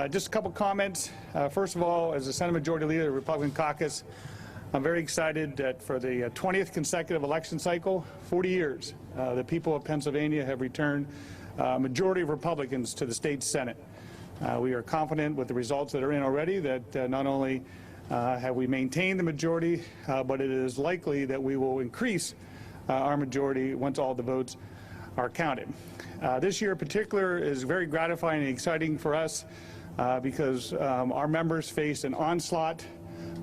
Just a couple comments. First of all, as the Senate Majority Leader of the Republican Caucus, I'm very excited that for the 20th consecutive election cycle, 40 years, the people of Pennsylvania have returned a majority of Republicans to the state Senate. We are confident with the results that are in already that not only have we maintained the majority, but it is likely that we will increase our majority once all the votes are counted. This year in particular is very gratifying and exciting for us because our members face an onslaught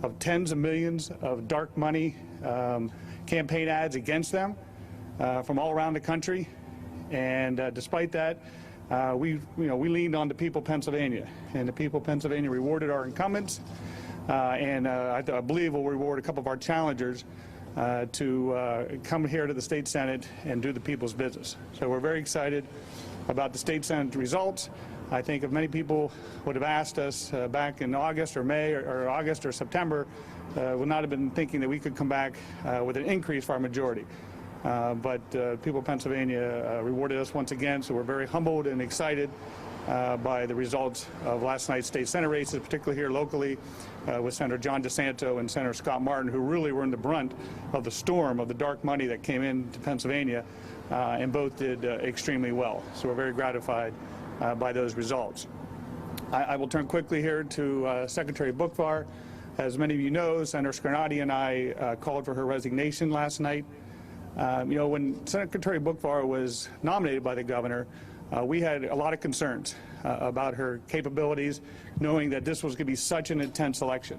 of tens of millions of dark money campaign ads against them from all around the country. And despite that, we leaned on the people of Pennsylvania, and the people of Pennsylvania rewarded our incumbents, and I believe will reward a couple of our challengers to come here to the state Senate and do the people's business. So we're very excited about the state Senate results. I think if many people would have asked us back in August or May or August or September, would not have been thinking that we could come back with an increase for our majority. But people of Pennsylvania rewarded us once again, so we're very humbled and excited by the results of last night's state Senate races, particularly here locally with Senator John DeSanto and Senator Scott Martin, who really were in the brunt of the storm of the dark money that came into Pennsylvania, and both did extremely well. So we're very gratified by those results. I will turn quickly here to Secretary Boockvar. As many of you know, Senator Scarnati and I called for her resignation last night. When Secretary Boockvar was nominated by the governor, we had a lot of concerns about her capabilities, knowing that this was going to be such an intense election.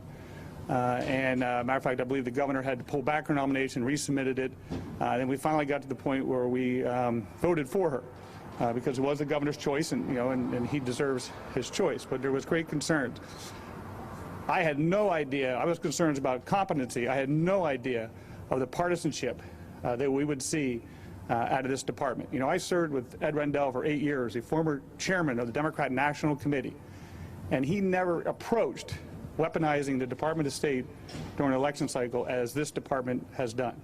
Matter of fact, I believe the governor had to pull back her nomination, resubmitted it, and we finally got to the point where we voted for her because it was the governor's choice, and he deserves his choice. But there was great concern. I had no idea. I was concerned about competency. I had no idea of the partisanship that we would see out of this department. I served with Ed Rendell for 8 years, a former chairman of the Democrat National Committee, and he never approached weaponizing the Department of State during an election cycle as this department has done.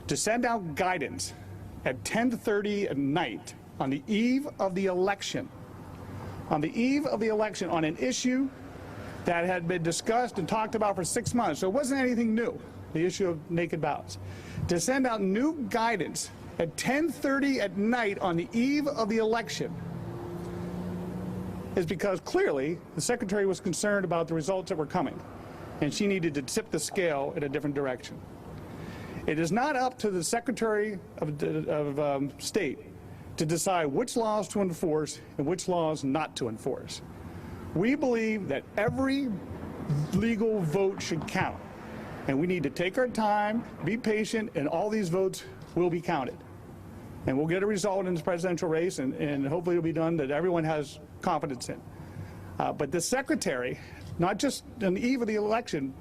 To send out guidance at 10:30 at night on the eve of the election, on an issue that had been discussed and talked about for 6 months, so it wasn't anything new, the issue of naked ballots. To send out new guidance at 10:30 at night on the eve of the election is because clearly the secretary was concerned about the results that were coming, and she needed to tip the scale in a different direction. It is not up to the Secretary of State to decide which laws to enforce and which laws not to enforce. We believe that every legal vote should count, and we need to take our time, be patient, and all these votes will be counted. And we'll get a result in this presidential race, and hopefully it'll be done that everyone has confidence in. But the secretary, not just on the eve of the election,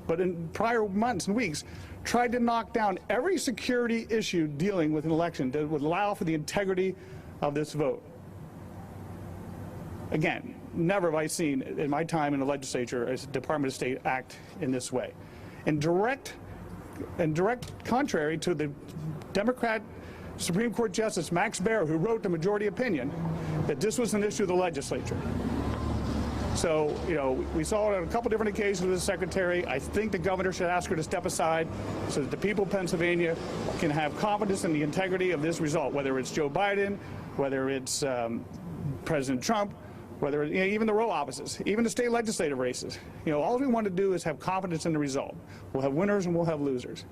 but in prior months and weeks, tried to knock down every security issue dealing with an election that would allow for the integrity of this vote. Again, never have I seen in my time in the legislature as a Department of State act in this way. In direct contrary to the Democrat Supreme Court Justice Max Baer, who wrote the majority opinion that this was an issue of the legislature. So, we saw it on a couple different occasions with the secretary. I think the governor should ask her to step aside so that the people of Pennsylvania can have confidence in the integrity of this result, whether it's Joe Biden, whether it's President Trump, whether even the row offices, even the state legislative races. All we want to do is have confidence in the result. We'll have winners and we'll have losers.